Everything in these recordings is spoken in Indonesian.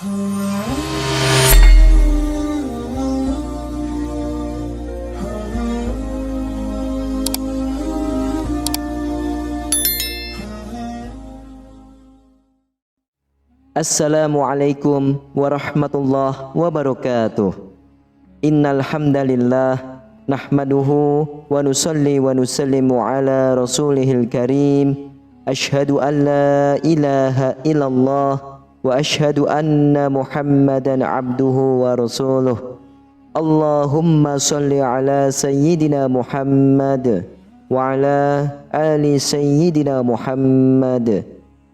Assalamualaikum warahmatullahi wabarakatuh. Innal hamdalillah nahmaduhu wa nusalli wa nusallimu ala rasulihil karim. Asyhadu an la ilaha illallah wa asyhadu anna Muhammadan abduhu wa rasuluh. Allahumma salli ala sayyidina Muhammad wa ala ali sayyidina Muhammad.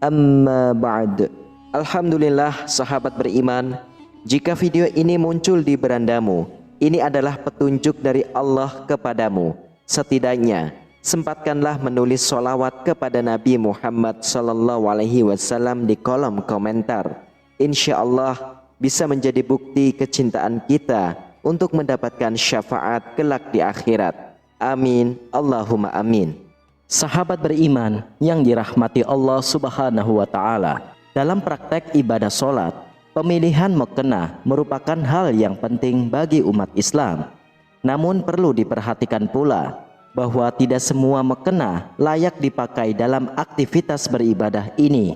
Amma ba'd. Alhamdulillah sahabat beriman, jika video ini muncul di berandamu, ini adalah petunjuk dari Allah kepadamu. Setidaknya sempatkanlah menulis sholawat kepada Nabi Muhammad SAW di kolom komentar. Insya Allah bisa menjadi bukti kecintaan kita untuk mendapatkan syafaat kelak di akhirat. Amin, Allahumma amin. Sahabat beriman yang dirahmati Allah Subhanahu wa Ta'ala, dalam praktek ibadah sholat, pemilihan mukena merupakan hal yang penting bagi umat Islam. Namun perlu diperhatikan pula bahwa tidak semua mukena layak dipakai dalam aktivitas beribadah ini.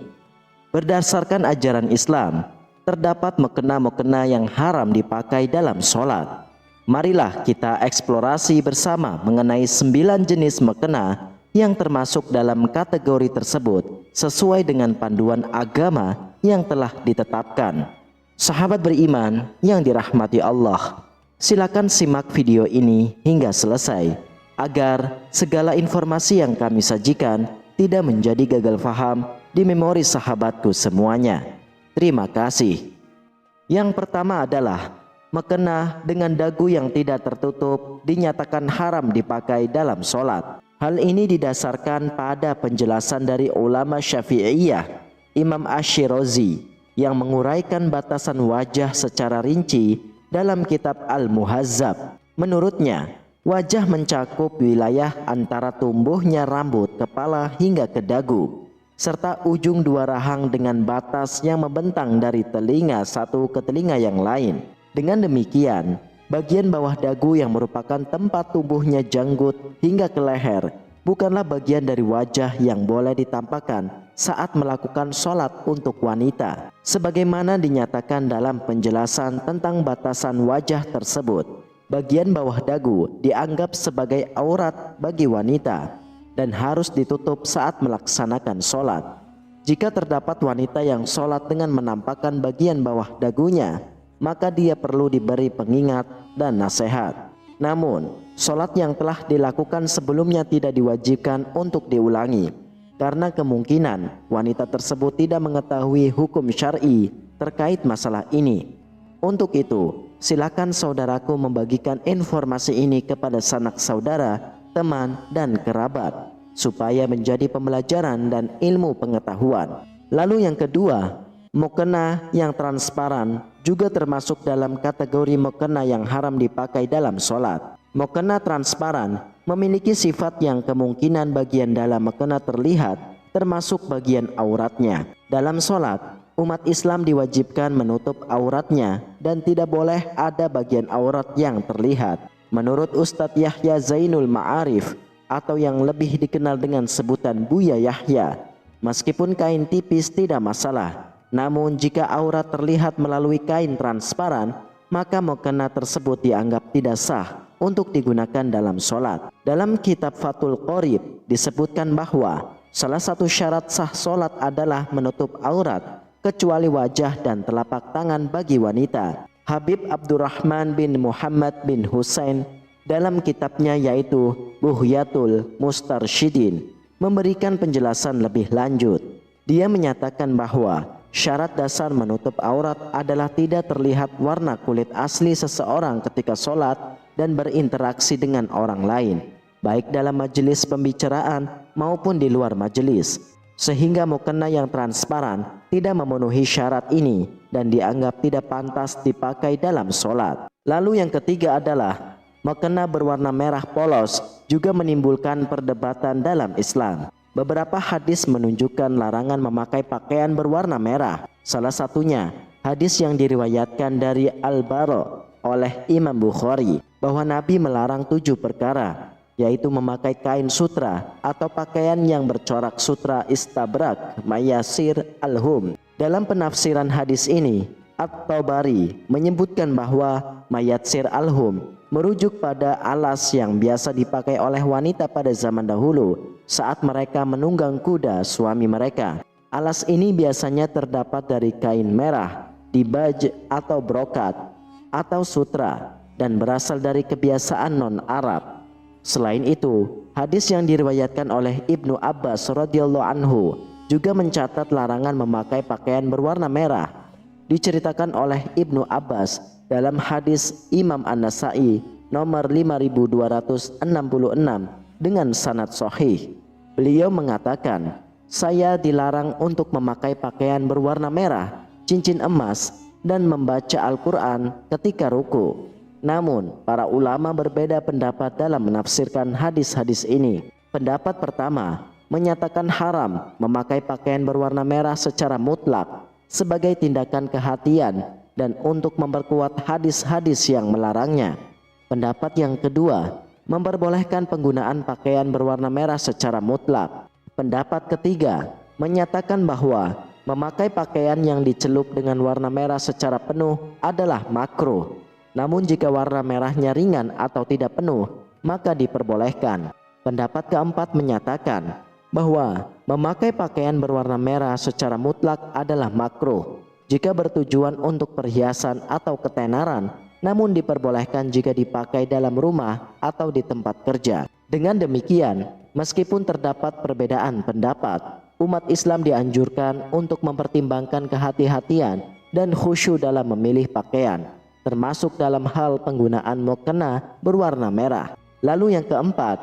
Berdasarkan ajaran Islam, terdapat mukena-mukena yang haram dipakai dalam sholat. Marilah kita eksplorasi bersama mengenai 9 jenis mukena yang termasuk dalam kategori tersebut sesuai dengan panduan agama yang telah ditetapkan. Sahabat beriman yang dirahmati Allah, silakan simak video ini hingga selesai agar segala informasi yang kami sajikan tidak menjadi gagal faham di memori sahabatku semuanya. Terima kasih. Yang pertama adalah mukena dengan dagu yang tidak tertutup dinyatakan haram dipakai dalam sholat. Hal ini didasarkan pada penjelasan dari ulama Syafi'iyah, Imam Ash-Shirazi, yang menguraikan batasan wajah secara rinci dalam kitab Al-Muhazzab. Menurutnya, wajah mencakup wilayah antara tumbuhnya rambut kepala hingga ke dagu, serta ujung dua rahang dengan batas yang membentang dari telinga satu ke telinga yang lain. Dengan demikian, bagian bawah dagu yang merupakan tempat tumbuhnya janggut hingga ke leher bukanlah bagian dari wajah yang boleh ditampakkan saat melakukan sholat untuk wanita. Sebagaimana dinyatakan dalam penjelasan tentang batasan wajah tersebut, bagian bawah dagu dianggap sebagai aurat bagi wanita dan harus ditutup saat melaksanakan sholat. Jika terdapat wanita yang sholat dengan menampakkan bagian bawah dagunya, maka dia perlu diberi pengingat dan nasihat. Namun, sholat yang telah dilakukan sebelumnya tidak diwajibkan untuk diulangi, karena kemungkinan wanita tersebut tidak mengetahui hukum syar'i terkait masalah ini. Untuk itu, silakan saudaraku membagikan informasi ini kepada sanak saudara, teman, dan kerabat, supaya menjadi pembelajaran dan ilmu pengetahuan. Lalu yang kedua, mukena yang transparan juga termasuk dalam kategori mukena yang haram dipakai dalam sholat. Mukena transparan memiliki sifat yang kemungkinan bagian dalam mukena terlihat, termasuk bagian auratnya. Dalam sholat, umat Islam diwajibkan menutup auratnya dan tidak boleh ada bagian aurat yang terlihat. Menurut Ustadz Yahya Zainul Ma'arif, atau yang lebih dikenal dengan sebutan Buya Yahya, meskipun kain tipis tidak masalah, namun jika aurat terlihat melalui kain transparan, maka mukena tersebut dianggap tidak sah untuk digunakan dalam sholat. Dalam kitab Fathul Qorib disebutkan bahwa salah satu syarat sah sholat adalah menutup aurat kecuali wajah dan telapak tangan bagi wanita. Habib Abdurrahman bin Muhammad bin Husain dalam kitabnya yaitu Buhyatul Mustarsyidin memberikan penjelasan lebih lanjut. Dia menyatakan bahwa syarat dasar menutup aurat adalah tidak terlihat warna kulit asli seseorang ketika sholat dan berinteraksi dengan orang lain, baik dalam majelis pembicaraan maupun di luar majelis. Sehingga mukena yang transparan tidak memenuhi syarat ini dan dianggap tidak pantas dipakai dalam sholat. Lalu yang ketiga adalah mukena berwarna merah polos juga menimbulkan perdebatan dalam Islam. Beberapa hadis menunjukkan larangan memakai pakaian berwarna merah. Salah satunya hadis yang diriwayatkan dari Al-Bara oleh Imam Bukhari bahwa Nabi melarang 7 perkara, yaitu memakai kain sutra atau pakaian yang bercorak sutra istabrak, mayasir, alhum. Dalam penafsiran hadis ini, At-Tabari menyebutkan bahwa mayasir alhum merujuk pada alas yang biasa dipakai oleh wanita pada zaman dahulu saat mereka menunggang kuda suami mereka. Alas ini biasanya terdapat dari kain merah, dibaj atau brokat atau sutra, dan berasal dari kebiasaan non-Arab. Selain itu, hadis yang diriwayatkan oleh Ibnu Abbas radhiyallahu anhu juga mencatat larangan memakai pakaian berwarna merah. Diceritakan oleh Ibnu Abbas dalam hadis Imam An-Nasa'i nomor 5266 dengan sanad sahih. Beliau mengatakan, "Saya dilarang untuk memakai pakaian berwarna merah, cincin emas, dan membaca Al-Quran ketika ruku." Namun, para ulama berbeda pendapat dalam menafsirkan hadis-hadis ini. Pendapat pertama menyatakan haram memakai pakaian berwarna merah secara mutlak sebagai tindakan kehatian dan untuk memperkuat hadis-hadis yang melarangnya. Pendapat yang kedua memperbolehkan penggunaan pakaian berwarna merah secara mutlak. Pendapat ketiga menyatakan bahwa memakai pakaian yang dicelup dengan warna merah secara penuh adalah makruh. Namun jika warna merahnya ringan atau tidak penuh, maka diperbolehkan. Pendapat keempat menyatakan bahwa memakai pakaian berwarna merah secara mutlak adalah makruh jika bertujuan untuk perhiasan atau ketenaran, namun diperbolehkan jika dipakai dalam rumah atau di tempat kerja. Dengan demikian, meskipun terdapat perbedaan pendapat, umat Islam dianjurkan untuk mempertimbangkan kehati-hatian dan khusyuk dalam memilih pakaian, termasuk dalam hal penggunaan mukena berwarna merah. Lalu yang keempat,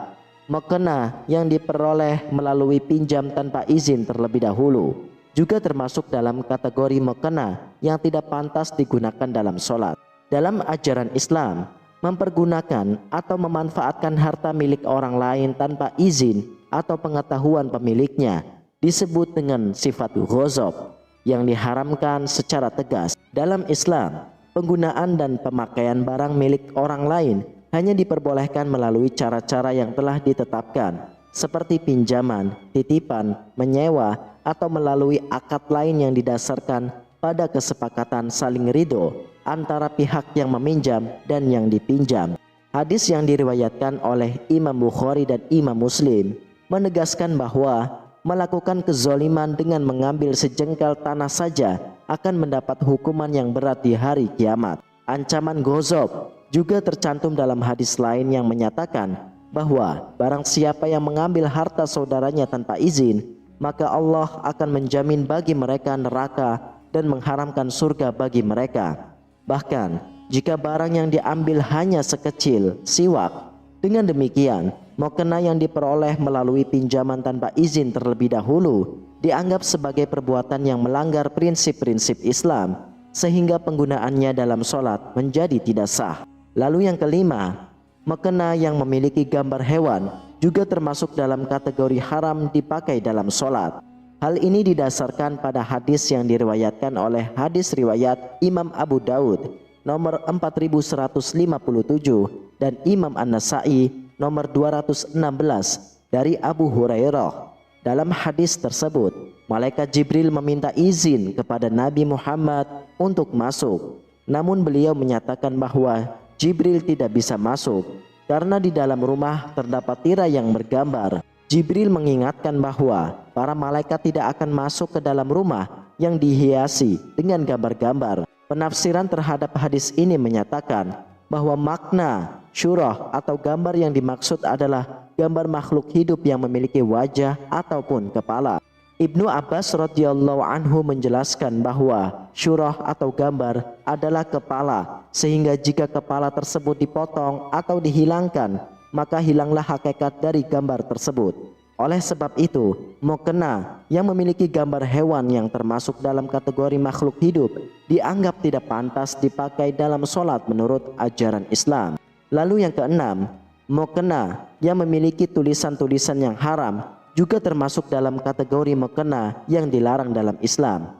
mukena yang diperoleh melalui pinjam tanpa izin terlebih dahulu juga termasuk dalam kategori mukena yang tidak pantas digunakan dalam sholat. Dalam ajaran Islam, mempergunakan atau memanfaatkan harta milik orang lain tanpa izin atau pengetahuan pemiliknya disebut dengan sifat ghazab yang diharamkan secara tegas. Dalam Islam, penggunaan dan pemakaian barang milik orang lain hanya diperbolehkan melalui cara-cara yang telah ditetapkan, seperti pinjaman, titipan, menyewa, atau melalui akad lain yang didasarkan pada kesepakatan saling ridho antara pihak yang meminjam dan yang dipinjam. Hadis yang diriwayatkan oleh Imam Bukhari dan Imam Muslim menegaskan bahwa melakukan kezoliman dengan mengambil sejengkal tanah saja akan mendapat hukuman yang berat di hari kiamat. Ancaman ghazab juga tercantum dalam hadis lain yang menyatakan bahwa barang siapa yang mengambil harta saudaranya tanpa izin, maka Allah akan menjamin bagi mereka neraka dan mengharamkan surga bagi mereka. Bahkan jika barang yang diambil hanya sekecil siwak, dengan demikian mukena yang diperoleh melalui pinjaman tanpa izin terlebih dahulu dianggap sebagai perbuatan yang melanggar prinsip-prinsip Islam, sehingga penggunaannya dalam sholat menjadi tidak sah. Lalu yang kelima, mukena yang memiliki gambar hewan juga termasuk dalam kategori haram dipakai dalam sholat. Hal ini didasarkan pada hadis yang diriwayatkan oleh hadis riwayat Imam Abu Daud nomor 4157 dan Imam An-Nasa'i nomor 216 dari Abu Hurairah. Dalam hadis tersebut, malaikat Jibril meminta izin kepada Nabi Muhammad untuk masuk. Namun beliau menyatakan bahwa Jibril tidak bisa masuk karena di dalam rumah terdapat tirai yang bergambar. Jibril mengingatkan bahwa para malaikat tidak akan masuk ke dalam rumah yang dihiasi dengan gambar-gambar. Penafsiran terhadap hadis ini menyatakan bahwa makna syurah atau gambar yang dimaksud adalah gambar makhluk hidup yang memiliki wajah ataupun kepala. Ibnu Abbas radhiyallahu anhu menjelaskan bahwa syurah atau gambar adalah kepala, sehingga jika kepala tersebut dipotong atau dihilangkan, maka hilanglah hakikat dari gambar tersebut. Oleh sebab itu, mukena yang memiliki gambar hewan yang termasuk dalam kategori makhluk hidup dianggap tidak pantas dipakai dalam sholat menurut ajaran Islam. Lalu yang keenam, mukena yang memiliki tulisan-tulisan yang haram juga termasuk dalam kategori mukena yang dilarang dalam Islam.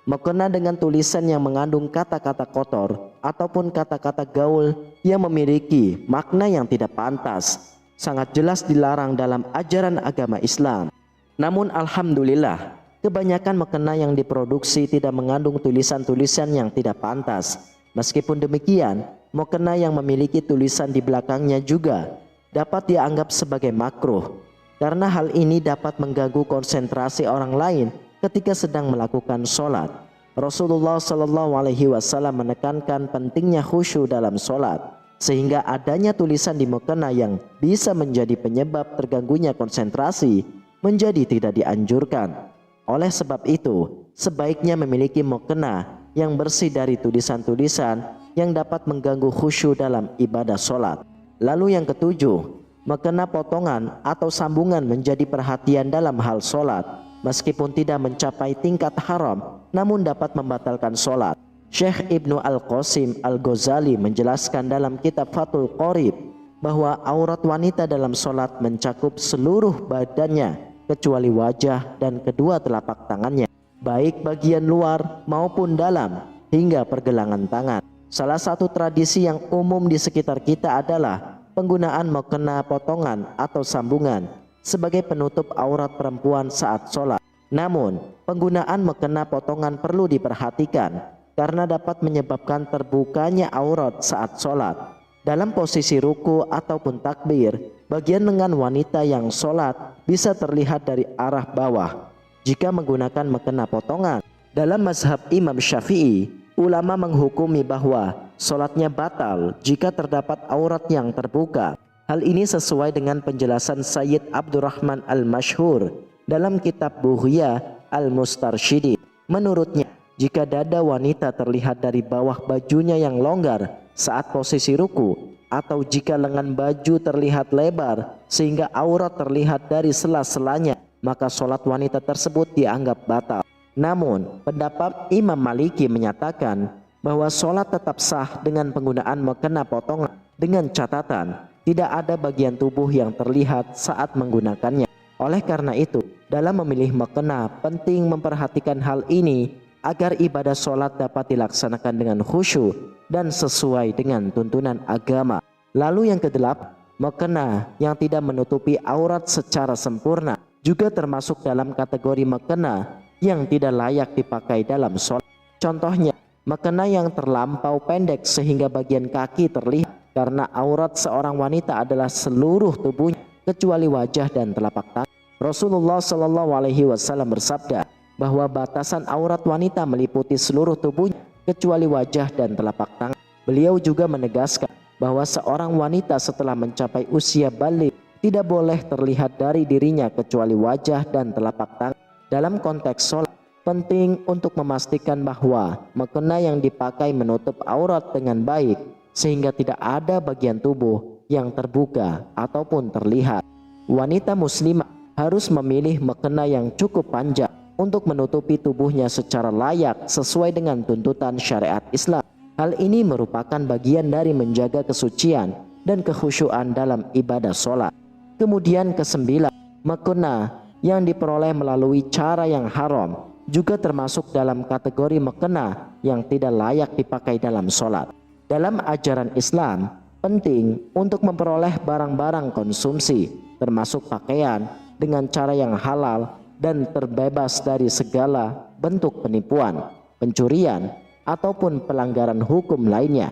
mukena dengan tulisan yang mengandung kata-kata kotor ataupun kata-kata gaul yang memiliki makna yang tidak pantas sangat jelas dilarang dalam ajaran agama Islam. Namun alhamdulillah, kebanyakan mukena yang diproduksi tidak mengandung tulisan-tulisan yang tidak pantas. Meskipun demikian, mukena yang memiliki tulisan di belakangnya juga dapat dianggap sebagai makruh, karena hal ini dapat mengganggu konsentrasi orang lain ketika sedang melakukan sholat. Rasulullah Shallallahu Alaihi Wasallam menekankan pentingnya khusyuk dalam sholat, sehingga adanya tulisan di mukena yang bisa menjadi penyebab terganggunya konsentrasi menjadi tidak dianjurkan. Oleh sebab itu, sebaiknya memiliki mukena yang bersih dari tulisan-tulisan yang dapat mengganggu khusyuk dalam ibadah sholat. Lalu yang ketujuh, mukena potongan atau sambungan menjadi perhatian dalam hal sholat. Meskipun tidak mencapai tingkat haram, namun dapat membatalkan sholat. Syekh Ibnu Al-Qasim Al-Ghazali menjelaskan dalam kitab Fathul Qorib bahwa aurat wanita dalam sholat mencakup seluruh badannya kecuali wajah dan kedua telapak tangannya, baik bagian luar maupun dalam hingga pergelangan tangan. Salah satu tradisi yang umum di sekitar kita adalah penggunaan mukena potongan atau sambungan sebagai penutup aurat perempuan saat sholat. Namun, penggunaan mukena potongan perlu diperhatikan karena dapat menyebabkan terbukanya aurat saat sholat. Dalam posisi ruku ataupun takbir, bagian lengan wanita yang sholat bisa terlihat dari arah bawah jika menggunakan mukena potongan. Dalam mazhab Imam Syafi'i, ulama menghukumi bahwa sholatnya batal jika terdapat aurat yang terbuka. Hal ini sesuai dengan penjelasan Sayyid Abdurrahman Al-Mashhur dalam kitab Bughya Al-Mustarsyidin. Menurutnya, jika dada wanita terlihat dari bawah bajunya yang longgar saat posisi ruku, atau jika lengan baju terlihat lebar sehingga aurat terlihat dari sela-selanya, maka sholat wanita tersebut dianggap batal. Namun, pendapat Imam Maliki menyatakan bahwa sholat tetap sah dengan penggunaan mukena potongan dengan catatan tidak ada bagian tubuh yang terlihat saat menggunakannya. Oleh karena itu, dalam memilih mukena penting memperhatikan hal ini agar ibadah sholat dapat dilaksanakan dengan khusyuk dan sesuai dengan tuntunan agama. Lalu yang kedelapan, mukena yang tidak menutupi aurat secara sempurna juga termasuk dalam kategori mukena yang tidak layak dipakai dalam sholat. Contohnya, mukena yang terlampau pendek sehingga bagian kaki terlihat, karena aurat seorang wanita adalah seluruh tubuhnya kecuali wajah dan telapak tangan. Rasulullah Shallallahu Alaihi Wasallam bersabda bahwa batasan aurat wanita meliputi seluruh tubuhnya kecuali wajah dan telapak tangan. Beliau juga menegaskan bahwa seorang wanita setelah mencapai usia baligh tidak boleh terlihat dari dirinya kecuali wajah dan telapak tangan. Dalam konteks sholat, penting untuk memastikan bahwa mukena yang dipakai menutup aurat dengan baik sehingga tidak ada bagian tubuh yang terbuka ataupun terlihat. Wanita muslimah harus memilih mukena yang cukup panjang untuk menutupi tubuhnya secara layak sesuai dengan tuntutan syariat Islam. Hal ini merupakan bagian dari menjaga kesucian dan kekhusyuan dalam ibadah sholat. Kemudian kesembilan, mukena yang diperoleh melalui cara yang haram juga termasuk dalam kategori mukena yang tidak layak dipakai dalam sholat. Dalam ajaran Islam, penting untuk memperoleh barang-barang konsumsi, termasuk pakaian, dengan cara yang halal dan terbebas dari segala bentuk penipuan, pencurian, ataupun pelanggaran hukum lainnya.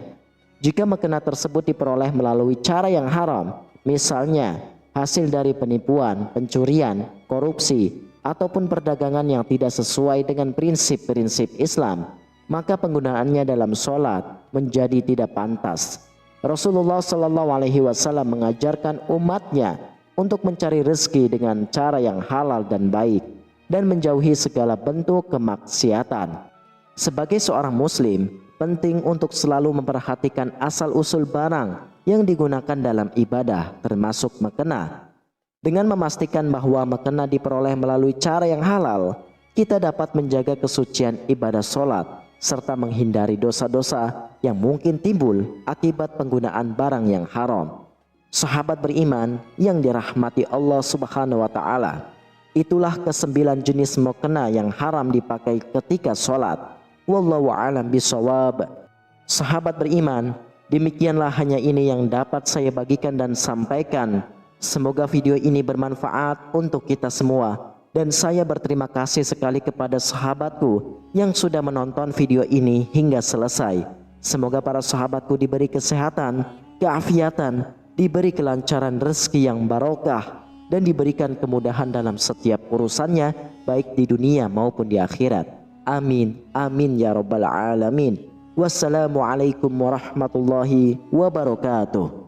Jika mukena tersebut diperoleh melalui cara yang haram, misalnya hasil dari penipuan, pencurian, korupsi, ataupun perdagangan yang tidak sesuai dengan prinsip-prinsip Islam, maka penggunaannya dalam sholat menjadi tidak pantas. Rasulullah Shallallahu Alaihi Wasallam mengajarkan umatnya untuk mencari rezeki dengan cara yang halal dan baik dan menjauhi segala bentuk kemaksiatan. Sebagai seorang muslim, penting untuk selalu memperhatikan asal-usul barang yang digunakan dalam ibadah, termasuk mukena. Dengan memastikan bahwa mukena diperoleh melalui cara yang halal, kita dapat menjaga kesucian ibadah sholat serta menghindari dosa-dosa yang mungkin timbul akibat penggunaan barang yang haram. Sahabat beriman yang dirahmati Allah Subhanahu wa Ta'ala, Itulah ke-9 jenis mukena yang haram dipakai ketika sholat. Wallahu a'lam bishawab. Sahabat beriman, demikianlah hanya ini yang dapat saya bagikan dan sampaikan. Semoga video ini bermanfaat untuk kita semua. Dan saya berterima kasih sekali kepada sahabatku yang sudah menonton video ini hingga selesai. Semoga para sahabatku diberi kesehatan, keafiatan, diberi kelancaran rezeki yang barokah, dan diberikan kemudahan dalam setiap urusannya, baik di dunia maupun di akhirat. Amin, amin ya rabbal alamin. Wassalamualaikum warahmatullahi wabarakatuh.